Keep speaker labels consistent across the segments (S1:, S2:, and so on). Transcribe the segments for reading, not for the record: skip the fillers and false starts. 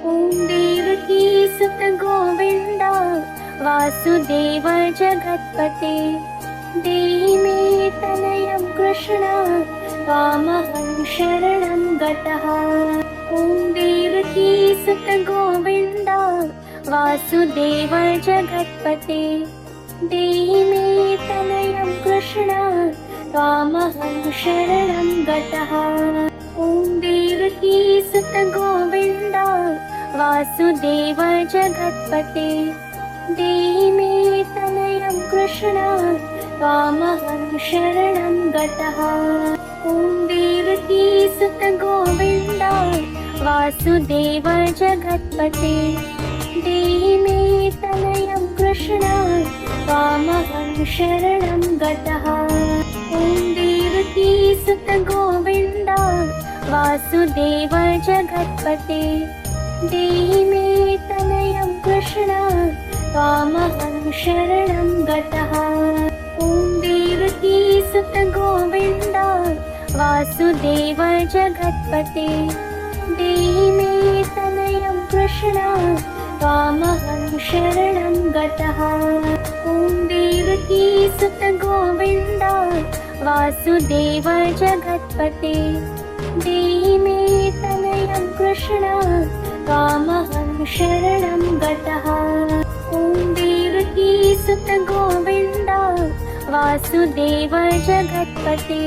S1: ॐ देवकी सुत गोविन्द वासुदेव जगत्पते देहि मे तनयं कृष्ण त्वामहं शरणं गतः। ॐ देवकी सुत गोविन्द वासुदेव जगत्पते देहि मे तनयं कृष्ण त्वामहं शरणं गतः। ॐ देवकी सुत गोविन्द वासुदेव जगत्पते देहि मे तनयं कृष्ण त्वामहं शरणं गतः। ॐ देवकी सुत गोविन्द वासुदेव जगत्पते देहि मे तनयं कृष्ण त्वामहं शरणं गतः। ॐ देवकी सुत गोविन्द वासुदेव जगत्पते देहि मे तनयं कृष्ण त्वामहं शरणं गतः। ॐ देवकी सुत गोविन्द वासुदेव जगत्पते देहि मे तनयं कृष्ण त्वामहं शरणं गतः। ॐ देवकी सुत गोविन्द वासुदेव जगत्पते देहि मे तनयं कृष्ण त्वामहं शरणं गतः। ॐ देवकी सुत गोविन्द वासुदेव जगत्पते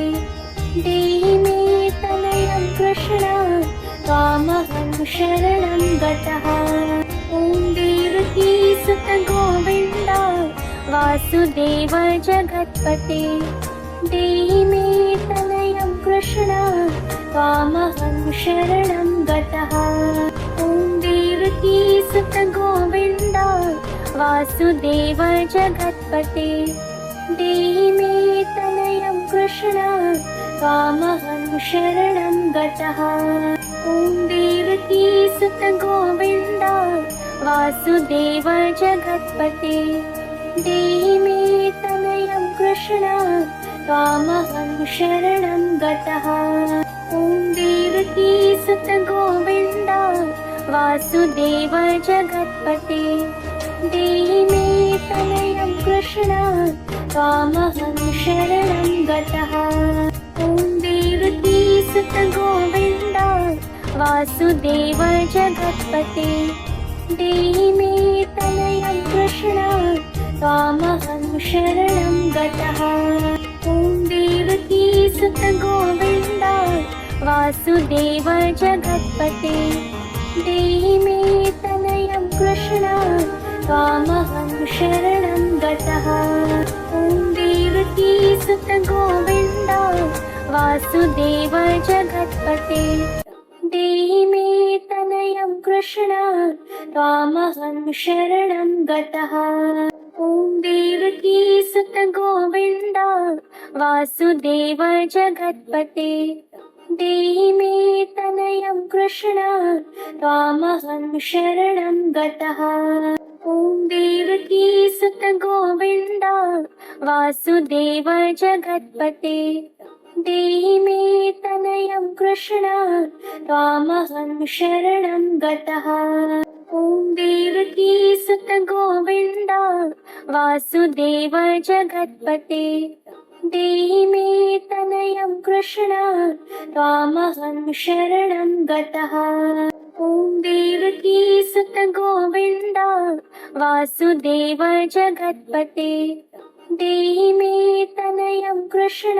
S1: देहि मे तनयं कृष्ण त्वामहं शरणं गतः। ॐ देवकी सुत गोविन्द वासुदेव जगत्पते देहि मे तनयं कृष्ण त्वामहं शरणं गतः। ॐ देवकी सुत गोविन्द वासुदेव जगत्पते देहि मे तनयं कृष्ण त्वामहं शरणं गतः। ॐ देवकी सुत गोविन्द वासुदेव जगत्पते देहि मे तनयं कृष्ण त्वामहं शरणं गतः। ॐ देवकी सुत गोविन्द वासुदेव जगत्पते देहि मे तनयं कृष्ण त्वामहं शरणं गतः। ॐ देवकी सुत गोविन्द वासुदेव जगत्पते देहि मे तनयं कृष्ण त्वामहं शरणं गतः। ॐ देवकी सुत गोविन्द वासुदेव जगत्पते देहि मे तनयं कृष्ण त्वामहं शरणं गतः। ॐ देवकी सुत गोविन्द वासुदेव जगत्पते देहि मे तनयं कृष्ण त्वामहं शरणं गतः। ॐ देवकी सुत गोविन्द वासुदेव जगत्पते देहि मे तनयं कृष्ण त्वामहं शरणं गतः। ॐ देवकी सुत गोविन्द वासुदेव जगत्पते देहि मे तनयं कृष्ण त्वामहं शरणं गतः। ॐ देवकी सुत गोविन्द वासुदेव जगत्पते देहि मे तनयं कृष्ण त्वामहं शरणं गतः। ॐ देवकी सुत गोविन्द वासुदेव जगत्पते देहि मे तनयं कृष्ण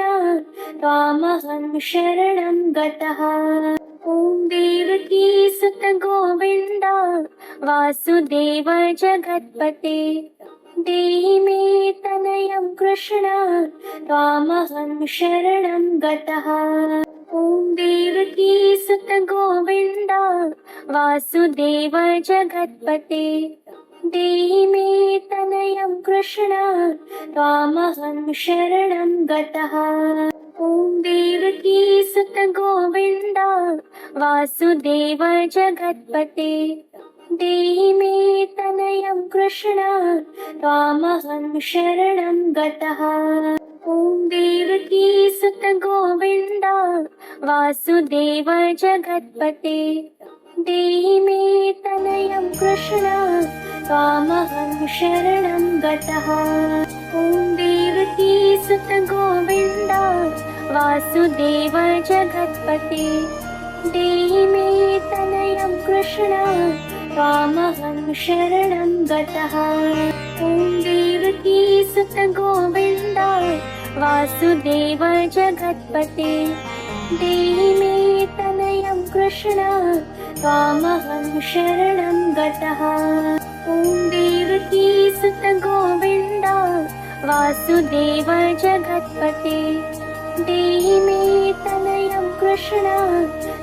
S1: त्वामहं शरणं गतः। ॐ देवकी सुत गोविन्द वासुदेव जगत्पते देहि मे तनयं कृष्ण त्वामहं शरणं गतः। ॐ देवकी सुत गोविन्द वासुदेव जगत्पते देहि मे तनयं कृष्ण त्वामहं शरणं गतः। ॐ देवकी सुत गोविन्द वासुदेव जगत्पते देहि मे तनयं कृष्ण त्वामहं शरणं गतः। ॐ देवकी सुत गोविन्द वासुदेव जगत्पते देहि मे कृष्ण त्वामहं शरणं गतः। ॐ देवकीसुत गोविन्द वासुदेव जगत्पते देहि मे तनयं कृष्ण त्वामहं शरणं गतः। ॐ देवकीसुत गोविन्द वासुदेव जगत्पते देहि मे तनयं कृष्ण त्वामहं शरणं गतः। ॐ देवकीसुत गोविन्द वासुदेव जगत्पते देहि मे तनयं कृष्ण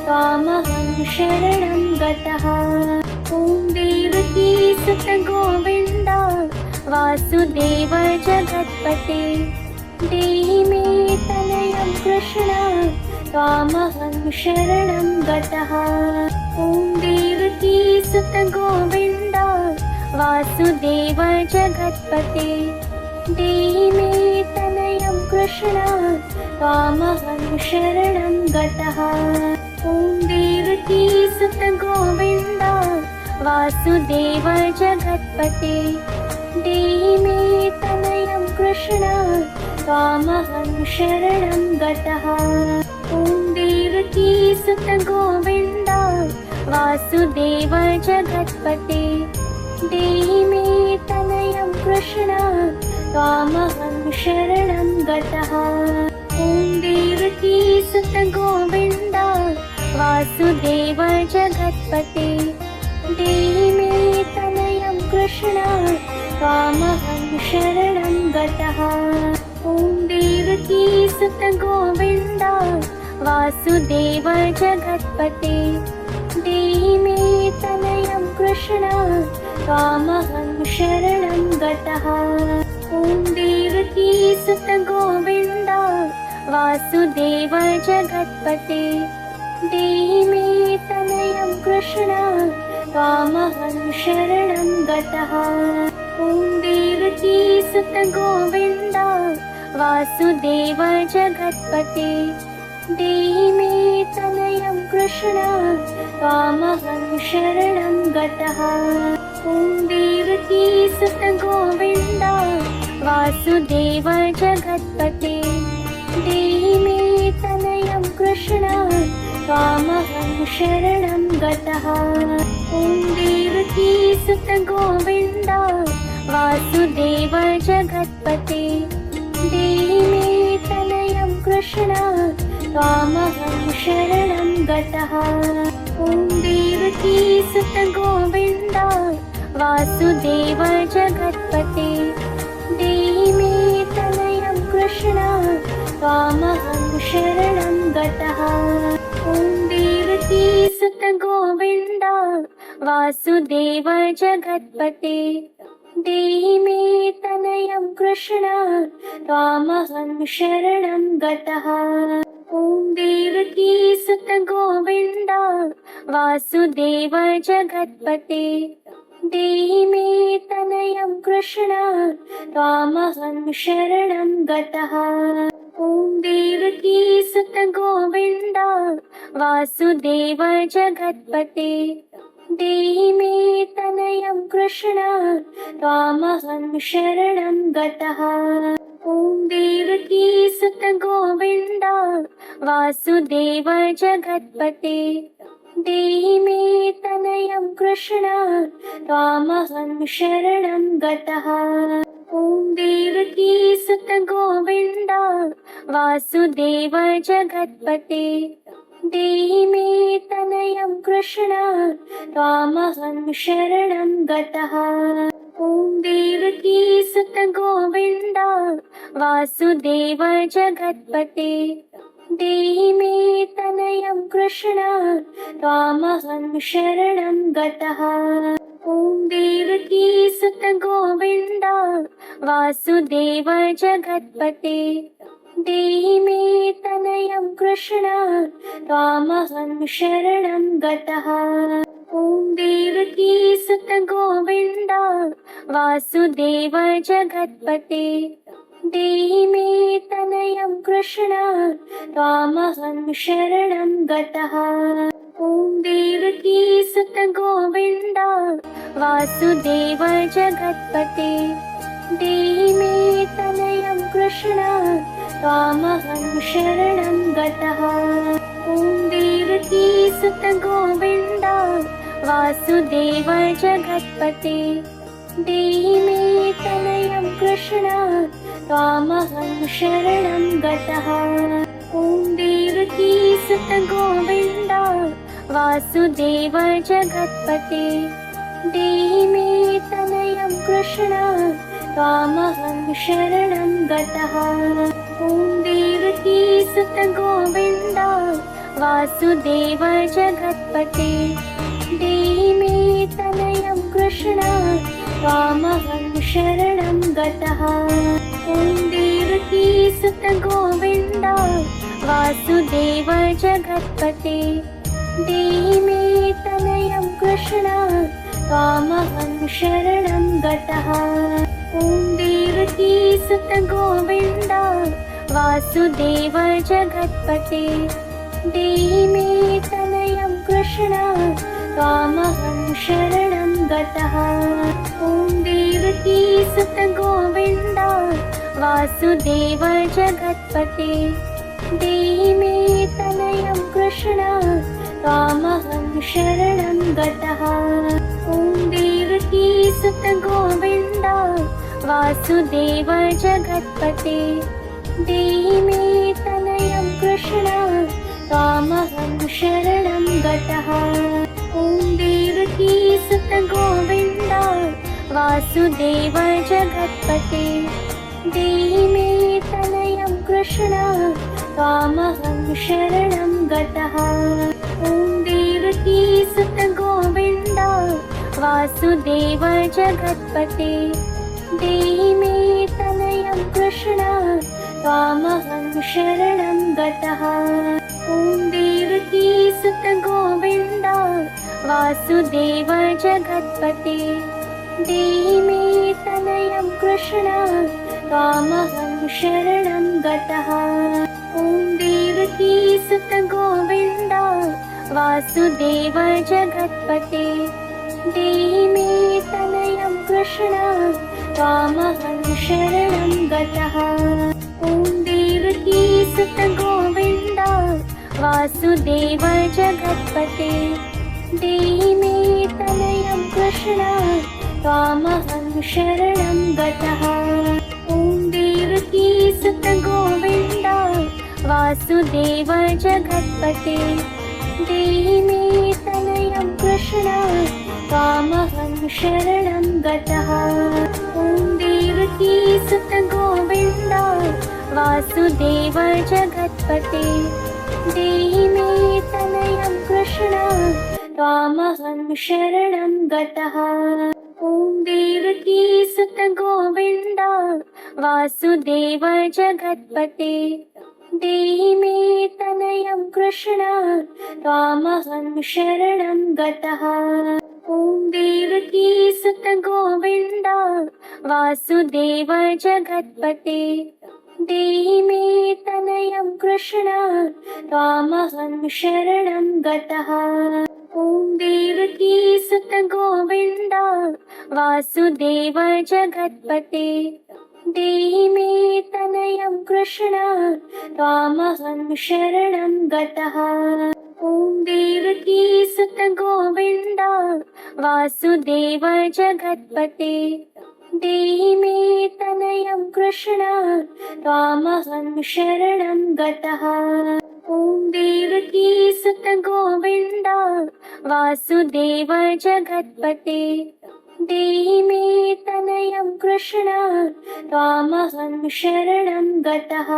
S1: त्वामहं शरणं गतः। ॐ देवकीसुत गोविन्द वासुदेव जगत्पते देहि मे तनयं कृष्ण त्वामहं शरणं गतः। ॐ देवकीसुत गोविन्द वासुदेव जगत्पते देहि मे तनयं कृष्ण त्वामहं शरणं गतः। ॐ देवकीसुत गोविन्द वासुदेव जगत्पते देहि मे तनयं कृष्ण त्वामहं शरणं गतः। ॐ देवकीसुत गोविन्द वासुदेव जगत्पते देहि मे तनयं कृष्ण त्वामहं शरणं गतः। ॐ देवकीसुत गोविन्द वासुदेव जगत्पते देहि मे तनयं कृष्ण त्वामहं शरणं गतः। ॐ देवकीसुत गोविन्द वासुदेव जगत्पते देहि मे तनयं कृष्ण त्वामहं शरणं गतः। ॐ देवकीसुत गोविन्द वासुदेव जगत्पते देहि मे तनयं कृष्ण त्वामहं शरणं गतः। ॐ देवकीसुत गोविन्द वासुदेव जगत्पते देहि मे तनयं कृष्ण त्वामहं शरणं गतः। ॐ देवकीसुत गोविन्द वासुदेव जगत्पते देहि मे तनयं कृष्ण त्वामहं शरणं गतः। ॐ देवकीसुत गोविन्द वासुदेव जगत्पते देहि मे तनयं कृष्ण त्वामहं शरणं गतः। ॐ देवकीसुत गोविन्द वासुदेव जगत्पते देहि मे तनयं कृष्ण त्वामहं शरणं गतः। ॐ देवकीसुत गोविन्द वासुदेव जगत्पते देहि मे तनयं कृष्ण त्वामहं शरणं गतः। ॐ देवकीसुत गोविन्द वासुदेव जगत्पते देहि मे तनयं कृष्ण त्वामहं शरणं गतः। ॐ देवकीसुत गोविन्द वासुदेव जगत्पते देहि मे तनयं कृष्ण त्वामहं शरणं गतः। ॐ देवकीसुत गोविन्द वासुदेव जगत्पते देहि मे तनयं कृष्ण त्वामहं शरणं गतः। ॐ देवकीसुत गोविन्द वासुदेव जगत्पते देहि मे तनयं कृष्ण त्वामहं शरणं गतः। ॐ देवकीसुत गोविन्द वासुदेव जगत्पते देहि मे तनयं कृष्ण त्वामहं शरणं गतः। ॐ देवकीसुत गोविन्द वासुदेव जगत्पते देहि मे तनयं कृष्ण त्वामहं शरणं गतः। ॐ देवकीसुत गोविन्द वासुदेव जगत्पते देहि मे तनयं कृष्ण त्वामहं शरणं गतः। ॐ देवकीसुत गोविन्द वासुदेव जगत्पते देहि मे तनयं कृष्ण त्वामहं शरणं गतः। ॐ देवकीसुत गोविन्द वासुदेव जगत्पते देहि मे तनयं कृष्ण त्वामहं शरणं गतः। ॐ देवकीसुत गोविन्द वासुदेव जगत्पते देहि मे तनयं कृष्ण त्वामहं शरणं गतः। ॐ देवकीसुत गोविन्द वासुदेव जगत्पते देहि मे तनयं कृष्ण त्वामहं शरणं गतः। ॐ देवकीसुत गोविन्द वासुदेव जगत्पते देहि मे तनयं कृष्ण त्वामहं शरणं गतः। ॐ देवकीसुत गोविन्द वासुदेव जगत्पते देहि मे तनयं कृष्ण त्वामहं शरणं गतः। ॐ देवकीसुत गोविन्द वासुदेव जगत्पते देहि मे तनयं कृष्ण त्वामहं शरणं गतः। ॐ देवकीसुत गोविन्द वासुदेव जगत्पते देहि मे तनयं कृष्ण त्वामहं शरणं गतः। ॐ देवकीसुत गोविन्द वासुदेव जगत्पते देहि मे तनयं कृष्ण त्वामहं शरणं गतः। ॐ देवकीसुत गोविन्द वासुदेव जगत्पते देहि मे तनयं कृष्ण त्वामहं शरणं गतः। ॐ देवकीसुत गोविन्द वासुदेव जगत्पते देहि मे तनयं कृष्ण त्वामहं शरणं गतः। ॐ देवकीसुत गोविन्द वासुदेव जगत्पते देहि मे तनयं कृष्ण त्वामहं शरणं गतः। ॐ देवकीसुत गोविन्द वासुदेव जगत्पते देहि मे तनयं कृष्ण त्वामहं शरणं गतः। ॐ देवकीसुत गोविन्द वासुदेव जगत्पते देहि मे तनयं कृष्ण त्वामहं शरणं गतः। ॐ देवकीसुत गोविन्द वासुदेव जगत्पते देहि मे तनयं कृष्ण त्वामहं शरणं गतः। ॐ देवकीसुत गोविन्द वासुदेव जगत्पते देहि मे तनयं कृष्ण त्वामहं शरणं गतः। ॐ देवकीसुत गोविन्द वासुदेव जगत्पते देहि मे तनयं कृष्ण त्वामहं शरणं गतः। ॐ देवकीसुत गोविन्द वासुदेव जगत्पते देहि मे तनयं कृष्ण त्वामहं शरणं गतः। ॐ देवकीसुत गोविन्द वासुदेव जगत्पते देहि मे तनयं कृष्ण त्वामहं शरणं गतः। ॐ देवकीसुत गोविन्द वासुदेव जगत्पते देहि मे तनयं कृष्ण त्वामहं शरणं गतः।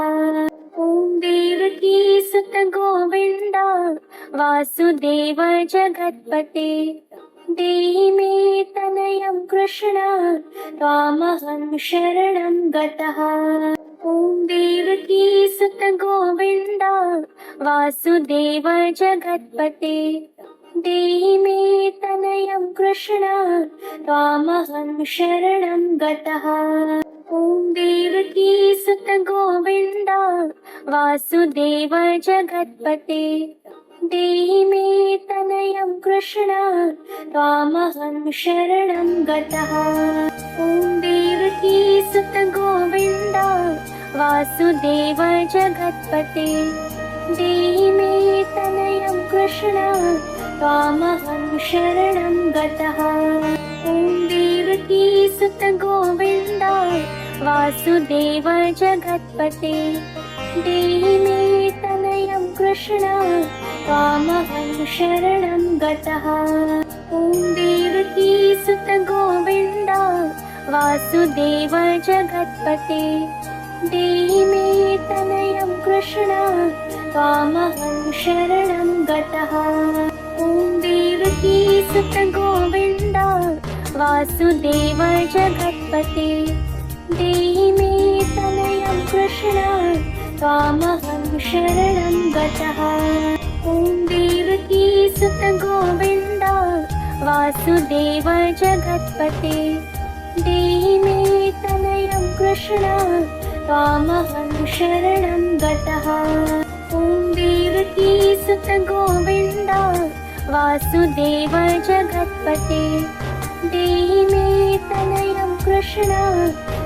S1: ॐ देवकीसुत गोविन्द वासुदेव जगत्पते देहि मे तनयं कृष्ण त्वामहं शरणं गतः। ॐ देवकीसुत गोविन्द वासुदेव जगत्पते देहि मे तनयं कृष्ण त्वामहं शरणं गतः। ॐ देवकीसुत गोविन्द वासुदेव जगत्पते देहि मे तनयं कृष्ण त्वामहं शरणं गतः। ॐ देवकी सुत गोविन्द वासुदेव जगत्पते देहि मे तनयं कृष्ण त्वामहं शरणं गतः। ॐ देवकी सुत गोविन्द वासुदेव जगत्पते देहि मे तनयं कृष्ण त्वामहं शरणं गतः। ॐ देवकी सुत गोविन्द वासुदेव जगत्पते देहि मे तनयं कृष्ण त्वामहं शरणं गतः। ॐ देवकी सुत गोविन्द वासुदेव जगत्पते देहि मे तनयं कृष्ण त्वामहं शरणं गतः। ॐ देवकी सुत गोविन्द वासुदेव जगत्पते देहि मे तनयं कृष्ण त्वामहं शरणं गतः। ॐ देवकी सुत गोविन्द वासुदेव जगत्पते देहि मे तनयं कृष्ण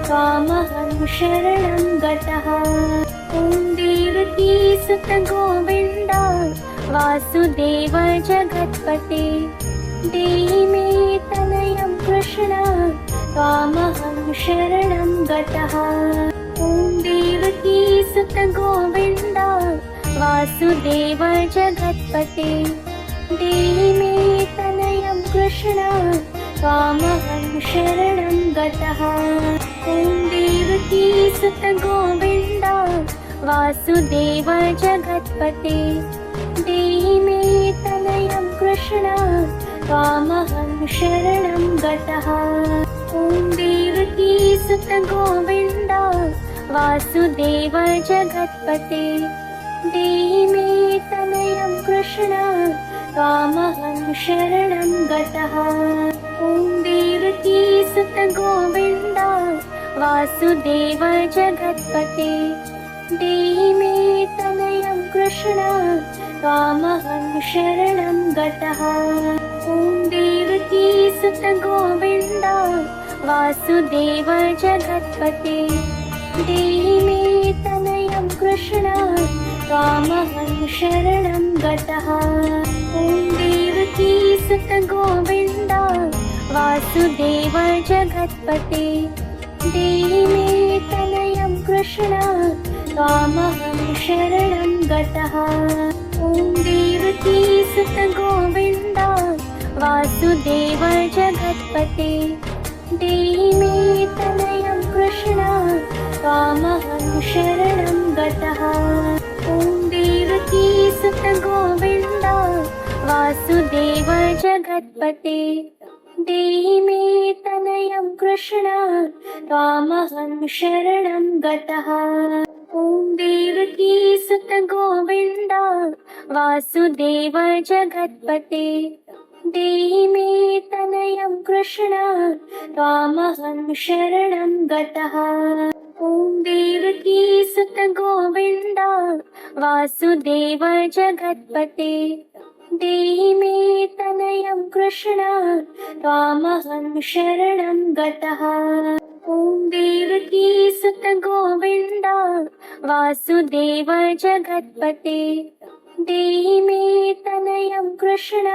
S1: त्वामहं शरणं गतः। ॐ देवकी सुत गोविन्द वासुदेव जगत्पते देहि मे तनयं कृष्ण त्वामहं शरणं गतः। ॐ देवकी सुत गोविन्द वासुदेव जगत्पते देहि मे तनयं कृष्ण त्वामहं शरणं गतः। ॐ देवकी सुत गोविन्द वासुदेव जगत्पते देहि मे तनयं कृष्ण त्वामहं शरणं गतः। ॐ देवकी सुत गोविन्द वासुदेव जगत्पते देहि मे तनयं कृष्ण त्वामहं शरणं गतः। ॐ देवकी सुत गोविन्द वासुदेव जगत्पते देहि मे तनयं कृष्ण त्वामहं शरणं गतः। ॐ देवकी सुत गोविन्द वासुदेव जगत्पते देहि मे तनयं कृष्ण त्वामहं शरणं गतः। ॐ देवकी सुत गोविन्द वासुदेव जगत्पते देहि मे तनयं कृष्ण त्वामहं शरणं गतः। ॐ देवकी सुत गोविन्द वासुदेव जगत्पते देहि मे तनयं कृष्ण त्वामहं शरणं गतः। ॐ देवकी सुत गोविन्द वासुदेव जगत्पते देहि मे तनयं कृष्ण त्वामहं शरणं गतः। ॐ देवकी सुत गोविन्द वासुदेव जगत्पते देहि मे तनयं कृष्ण त्वामहं शरणं गतः। ॐ देवकी सुत गोविन्द वासुदेव जगत्पते देहि मे तनयं कृष्ण त्वामहं शरणं गतः। ॐ देवकी सुत गोविन्द वासुदेव जगत्पते देहि मे तनयं कृष्ण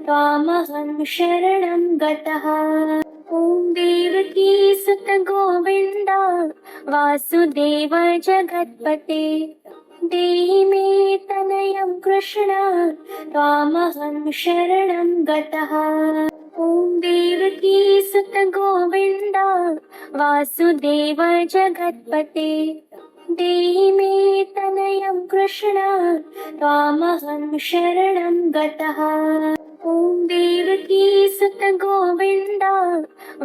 S1: त्वामहं शरणं गतः। ॐ देवकी सुत गोविन्द वासुदेव जगत्पते देहि मे तनयं कृष्ण त्वामहं शरणं गतः। ॐ देवकी सुत गोविन्द वासुदेव जगत्पते देहि मे तनयं कृष्ण त्वामहं शरणं गतः। ॐ देवकी सुत गोविन्द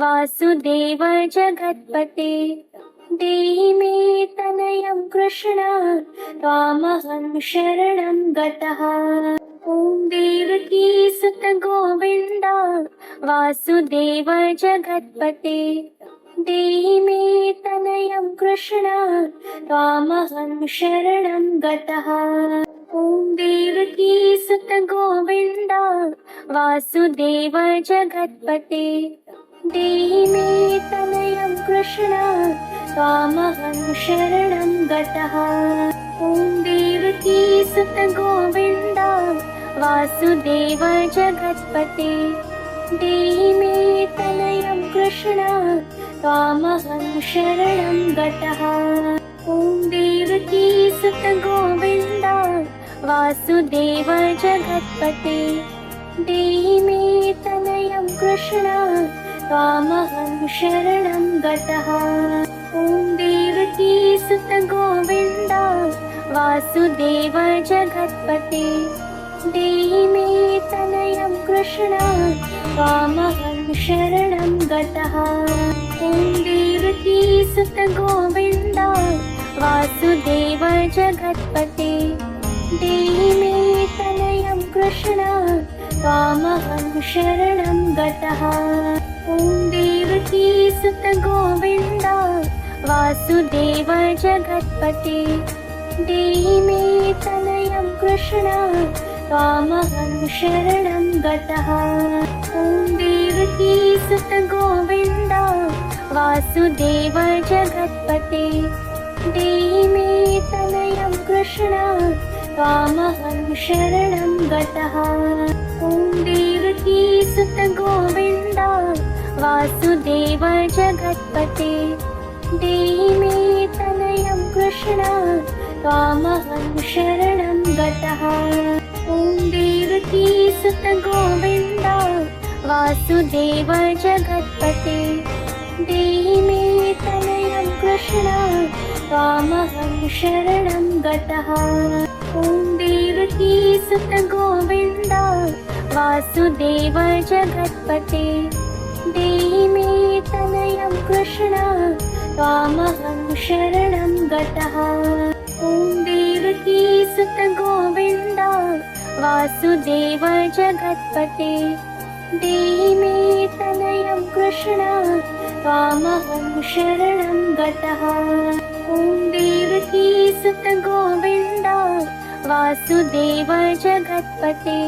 S1: वासुदेव जगत्पते देहि मे तनयं कृष्ण त्वामहं शरणं गतः। ॐ देवकी सुत गोविन्द वासुदेव जगत्पते देहि मे तनयं कृष्ण त्वामहं शरणं गतः। ॐ देवकी सुत गोविन्द वासुदेव जगत्पते देहि मे तनयं कृष्ण त्वामहं शरणं गतः। ॐ देवकी सुत गोविन्द वासुदेव जगत्पते देहि मे तनयं कृष्ण त्वामहं शरणं गतः। ॐ देवकी सुत गोविन्द वासुदेव जगत्पते देहि मे तनयं कृष्ण त्वामहं शरणं गतः। ॐ देवकी सुत गोविन्द वासुदेव जगत्पते देहि मे तनयं कृष्ण त्वामहं शरणं गतः। ॐ देवकी सुत गोविन्द वासुदेव जगत्पते देहि मे तनयं कृष्ण त्वामहं शरणं गतः। ॐ देवकी सुत गोविन्द वासुदेव जगत्पते देहि मे तनयं कृष्ण त्वामहं शरणं गतः। ॐ देवकी सुत गोविन्द वासुदेव जगत्पते देहि मे तनयं कृष्ण त्वामहं शरणं गतः। ॐ देवकी सुत गोविन्द वासुदेव जगत्पते देहि मे तनयं कृष्ण त्वामहं शरणं गतः। ॐ देवकी सुत गोविन्द वासुदेव जगत्पते देहि मे तनयं कृष्ण त्वामहं शरणं गतः। ॐ देवकी सुत गोविन्द वासुदेव जगत्पते देहि मे तनयं कृष्ण त्वामहं शरणं गतः। ॐ देवकी सुत गोविन्द वासुदेव जगत्पते देहि मे तनयं कृष्ण त्वामहं शरणं गतः। ॐ देवकी सुत गोविन्द वासुदेव जगत्पते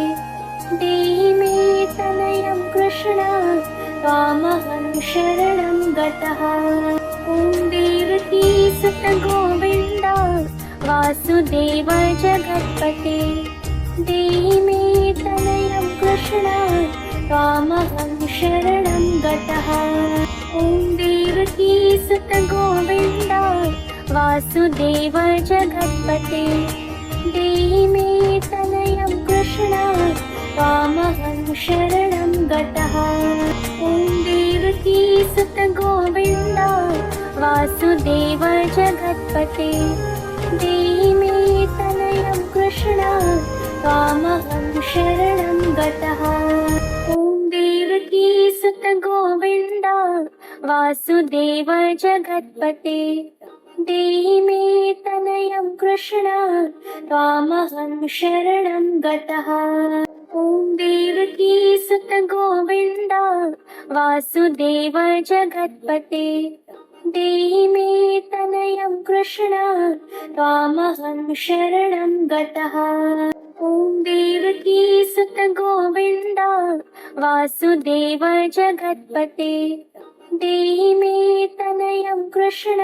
S1: देहि मे तनयं कृष्ण त्वामहं शरणं गतः। ॐ देवकी सुत गोविन्द वासुदेव जगत्पते देहि मे तनयं कृष्ण त्वामहं शरणं गतः। ॐ देवकी सुत गोविन्द वासुदेव जगत्पते देहि मे तनयं कृष्ण त्वामहं शरणं गतः। ॐ देवकी सुत गोविन्द वासुदेव जगत्पते देहि मे तनयं कृष्ण त्वामहं शरणं गतः। ॐ देवकी सुत गोविन्द वासुदेव जगत्पते देहि मे तनयं कृष्ण त्वामहं शरणं गतः। ॐ देवकी सुत गोविन्द वासुदेव जगत्पते देहि मे तनयं कृष्ण त्वामहं शरणं गतः। ॐ देवकी सुत गोविन्द वासुदेव जगत्पते देहि मे तनयं कृष्ण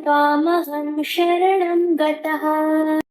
S1: त्वामहं शरणं गतः।